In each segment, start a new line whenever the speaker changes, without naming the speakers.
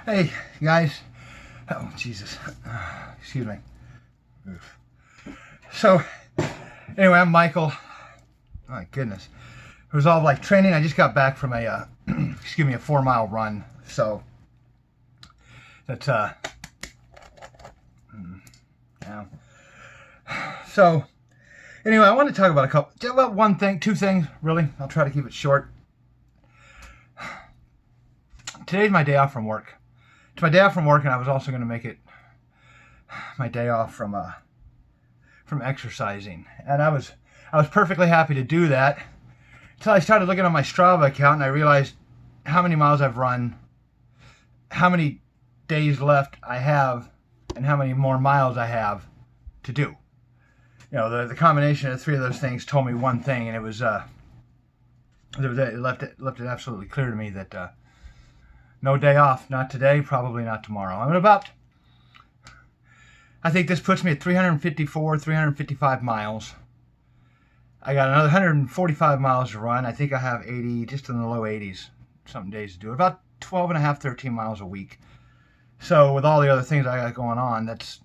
Hey, guys. Oh, Jesus. Excuse me. Oof. So, anyway, I'm Michael. Oh, my goodness. It was all like training. I just got back from a, excuse me, a 4-mile run. So, that's, yeah. So, anyway, I want to talk about one thing, two things, really. I'll try to keep it short. Today's my day off from work. It's my day off from work, and I was also going to make it my day off from exercising. And I was perfectly happy to do that until I started looking at my Strava account, and I realized how many miles I've run, how many days left I have, and how many more miles I have to do. You know, the combination of the three of those things told me one thing, and it left it absolutely clear to me that no day off, not today, probably not tomorrow. I think this puts me at 355 miles. I got another 145 miles to run. I think I have 80, just in the low 80s, something days to do. About 12 and a half, 13 miles a week. So with all the other things I got going on, that's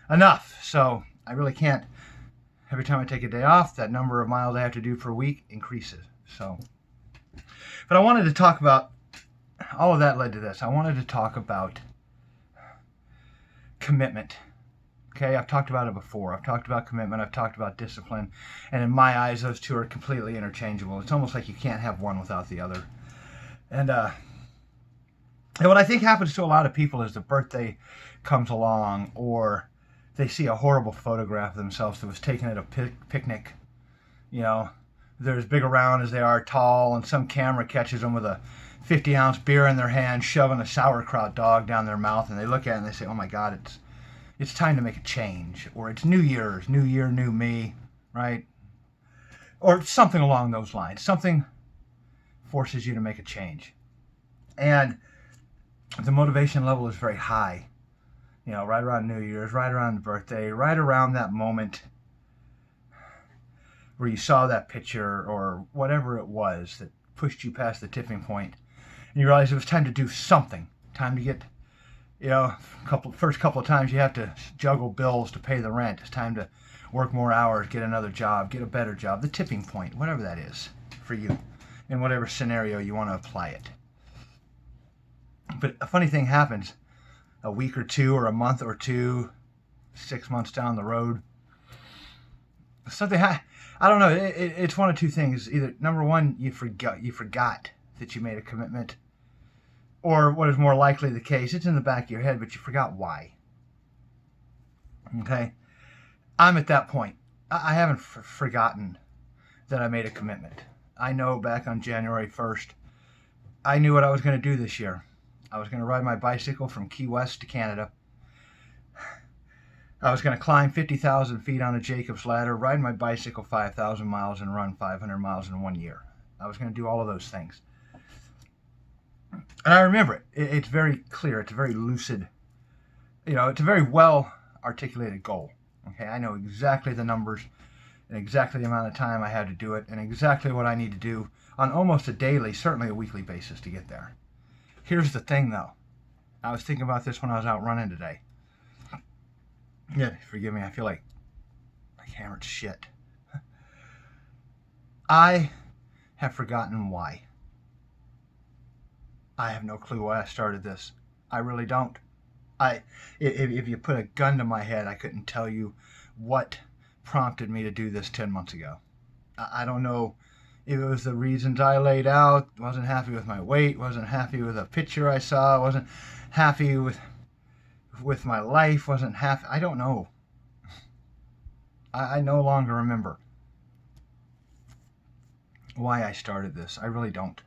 enough. So I really can't, every time I take a day off, that number of miles I have to do per week increases. So, but I wanted to talk about, all of that led to this. I wanted to talk about commitment. Okay, I've talked about it before. I've talked about commitment. I've talked about discipline. And in my eyes, those two are completely interchangeable. It's almost like you can't have one without the other. And what I think happens to a lot of people is the birthday comes along, or they see a horrible photograph of themselves that was taken at a picnic. You know, they're as big around as they are tall, and some camera catches them with a 50-ounce beer in their hand, shoving a sauerkraut dog down their mouth, and they look at it and they say, oh my God, it's time to make a change. Or it's New Year's, new year, new me, right? Or something along those lines. Something forces you to make a change. And the motivation level is very high. You know, right around New Year's, right around the birthday, right around that moment where you saw that picture or whatever it was that pushed you past the tipping point. And you realize it was time to do something. Time to get, first couple of times you have to juggle bills to pay the rent. It's time to work more hours, get another job, get a better job. The tipping point, whatever that is for you, in whatever scenario you want to apply it. But a funny thing happens a week or two, or a month or two, 6 months down the road. Something, I don't know, it's one of two things. Either, number one, you forgot that you made a commitment. Or what is more likely the case, it's in the back of your head, but you forgot why. Okay? I'm at that point. I haven't forgotten that I made a commitment. I know back on January 1st, I knew what I was going to do this year. I was going to ride my bicycle from Key West to Canada. I was going to climb 50,000 feet on a Jacob's ladder, ride my bicycle 5,000 miles, and run 500 miles in 1 year. I was going to do all of those things. And I remember it. It's very clear. It's a very lucid, it's a very well articulated goal. Okay, I know exactly the numbers and exactly the amount of time I had to do it and exactly what I need to do on almost a daily, certainly a weekly basis to get there. Here's the thing, though. I was thinking about this when I was out running today. Yeah, forgive me. I feel like hammered shit. I have forgotten why. I have no clue why I started this. I really don't. If you put a gun to my head, I couldn't tell you what prompted me to do this 10 months ago. I don't know if it was the reasons I laid out, wasn't happy with my weight, wasn't happy with a picture I saw, wasn't happy with my life, wasn't happy. I don't know. I no longer remember why I started this. I really don't.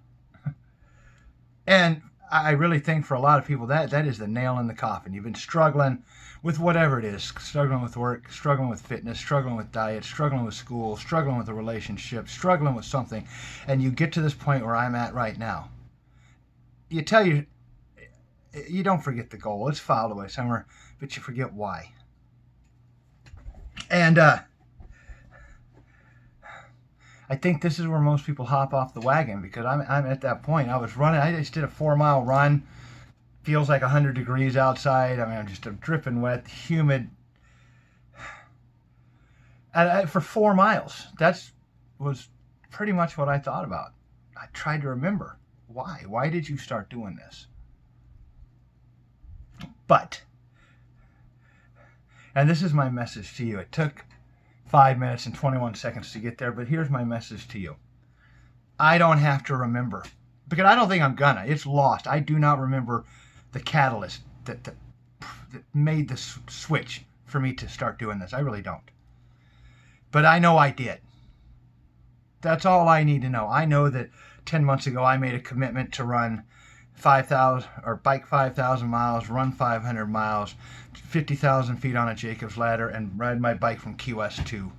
And I really think for a lot of people that is the nail in the coffin. You've been struggling with whatever it is, struggling with work, struggling with fitness, struggling with diet, struggling with school, struggling with a relationship, struggling with something, and you get to this point where I'm at right now. You don't forget the goal. It's filed away somewhere, but you forget why. And I think this is where most people hop off the wagon, because I'm at that point. I was running. I just did a 4-mile run Feels like 100 degrees outside. I mean, I'm just dripping wet, humid. And for 4 miles, that was pretty much what I thought about. I tried to remember why. Why did you start doing this? But, and this is my message to you. It took 5 minutes and 21 seconds to get there, but here's my message to you. I don't have to remember, because I don't think I'm gonna. It's lost. I do not remember the catalyst that made the switch for me to start doing this. I really don't. But I know I did. That's all I need to know. I know that 10 months ago I made a commitment to run 5,000 or bike 5,000 miles, run 500 miles, 50,000 feet on a Jacob's ladder, and ride my bike from Key West to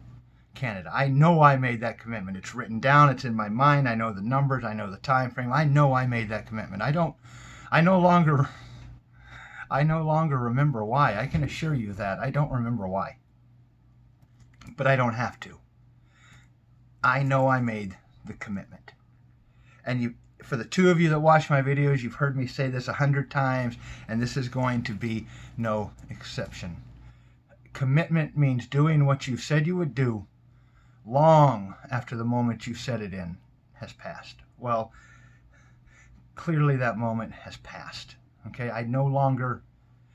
Canada. I know I made that commitment. It's written down. It's in my mind. I know the numbers. I know the time frame. I know I made that commitment. I no longer remember why. I can assure you that I don't remember why. But I don't have to. I know I made the commitment. And for the two of you that watch my videos, you've heard me say this 100 times, and this is going to be no exception. Commitment means doing what you said you would do long after the moment you set it in has passed. Well, clearly that moment has passed. Okay, I no longer,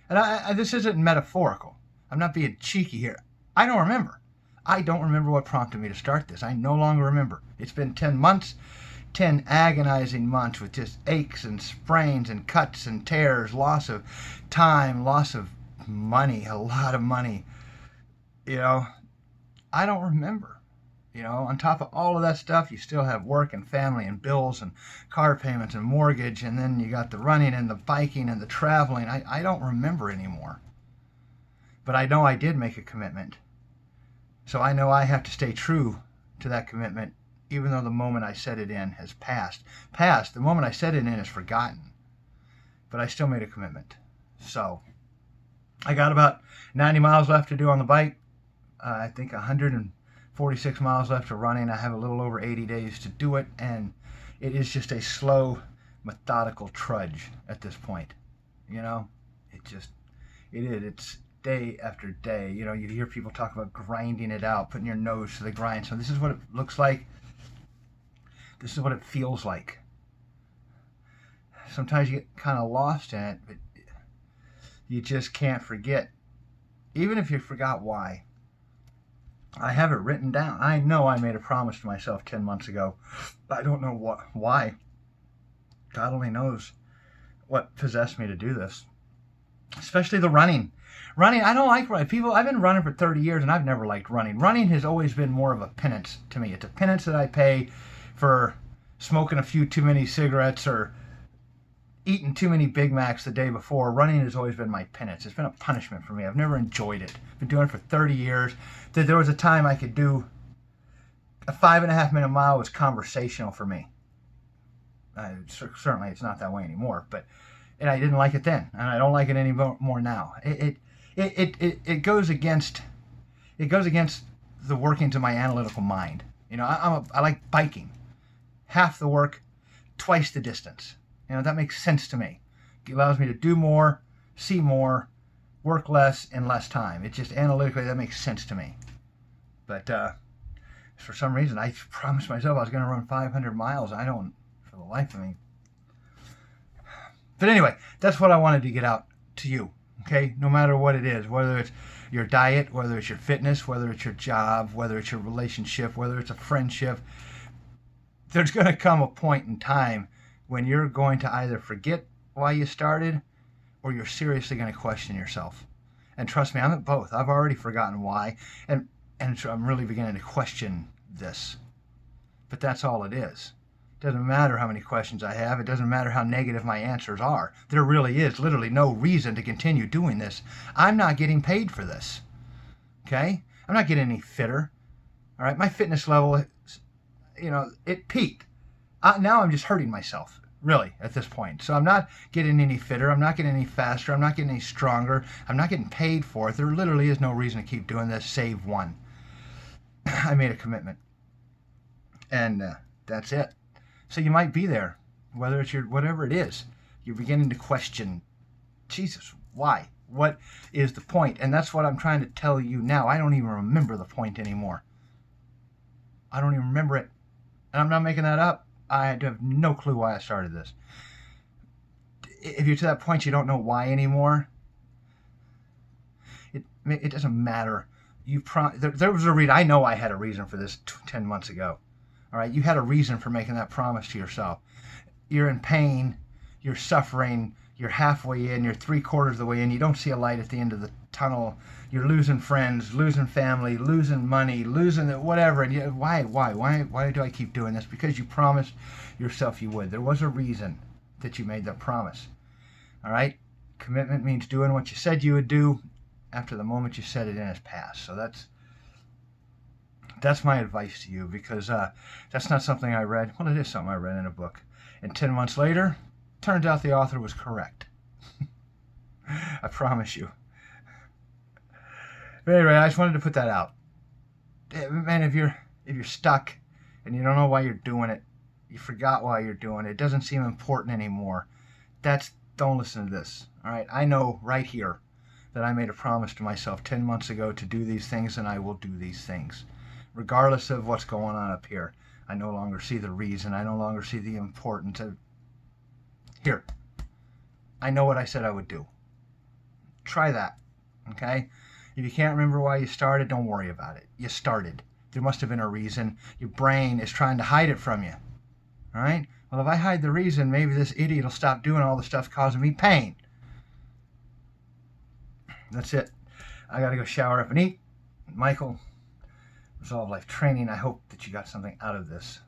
and this isn't metaphorical. I'm not being cheeky here. I don't remember. I don't remember what prompted me to start this. I no longer remember. It's been 10 months, 10 agonizing months with just aches and sprains and cuts and tears, loss of time, loss of money, a lot of money. I don't remember. On top of all of that stuff, you still have work and family and bills and car payments and mortgage, and then you got the running and the biking and the traveling. I don't remember anymore. But I know I did make a commitment. So I know I have to stay true to that commitment, even though the moment I set it in has passed. The moment I set it in is forgotten. But I still made a commitment. So I got about 90 miles left to do on the bike. I think 146 miles left to running. I have a little over 80 days to do it, and it is just a slow, methodical trudge at this point. It is. It's day after day. You hear people talk about grinding it out, putting your nose to the grind. So this is what it looks like. This is what it feels like. Sometimes you get kind of lost in it, but you just can't forget. Even if you forgot why. I have it written down. I know I made a promise to myself 10 months ago. I don't know why. God only knows what possessed me to do this. Especially the running. I don't like running. I've been running for 30 years and I've never liked running. Running has always been more of a penance to me. It's a penance that I pay for smoking a few too many cigarettes or eating too many Big Macs the day before. Running has always been my penance. It's been a punishment for me. I've never enjoyed it. I've been doing it for 30 years. There was a time I could do a 5.5 minute mile was conversational for me. Certainly it's not that way anymore, and I didn't like it then, and I don't like it anymore now. It goes against the workings of my analytical mind. I like biking. Half the work, twice the distance. That makes sense to me. It allows me to do more, see more, work less in less time. It just analytically, that makes sense to me. But for some reason, I promised myself I was going to run 500 miles. I don't, for the life of me. But anyway, that's what I wanted to get out to you. Okay, no matter what it is, whether it's your diet, whether it's your fitness, whether it's your job, whether it's your relationship, whether it's a friendship, there's going to come a point in time when you're going to either forget why you started or you're seriously going to question yourself. And trust me, I'm at both. I've already forgotten why, and so I'm really beginning to question this. But that's all it is. It doesn't matter how many questions I have. It doesn't matter how negative my answers are. There really is literally no reason to continue doing this. I'm not getting paid for this. Okay? I'm not getting any fitter. All right? My fitness level, it peaked. Now I'm just hurting myself, really, at this point. So I'm not getting any fitter. I'm not getting any faster. I'm not getting any stronger. I'm not getting paid for it. There literally is no reason to keep doing this, save one. I made a commitment. And that's it. So you might be there, whether it's whatever it is. You're beginning to question Jesus, why? What is the point? And that's what I'm trying to tell you now. I don't even remember the point anymore. I don't even remember it. And I'm not making that up. I have no clue why I started this. If you're to that point you don't know why anymore, it doesn't matter. There was a reason. I know I had a reason for this 10 months ago. All right, you had a reason for making that promise to yourself. You're in pain, you're suffering, you're halfway in, you're 3/4 of the way in, you don't see a light at the end of the tunnel, you're losing friends, losing family, losing money, losing whatever. And why do I keep doing this? Because you promised yourself you would. There was a reason that you made that promise. All right, commitment means doing what you said you would do after the moment you said it in has passed. So that's my advice to you, because that's not something I read. Well, it is something I read in a book. And 10 months later, turns out the author was correct. I promise you. But anyway, I just wanted to put that out. Man, if you're stuck and you don't know why you're doing it, you forgot why you're doing it, it doesn't seem important anymore, don't listen to this. All right, I know right here that I made a promise to myself 10 months ago to do these things, and I will do these things. Regardless of what's going on up here, I no longer see the reason. I no longer see the importance of... Here, I know what I said I would do. Try that, okay? If you can't remember why you started, don't worry about it. You started. There must have been a reason. Your brain is trying to hide it from you, all right? Well, if I hide the reason, maybe this idiot will stop doing all the stuff causing me pain. That's it. I got to go shower up and eat. Michael, Resolve Life Training. I hope that you got something out of this.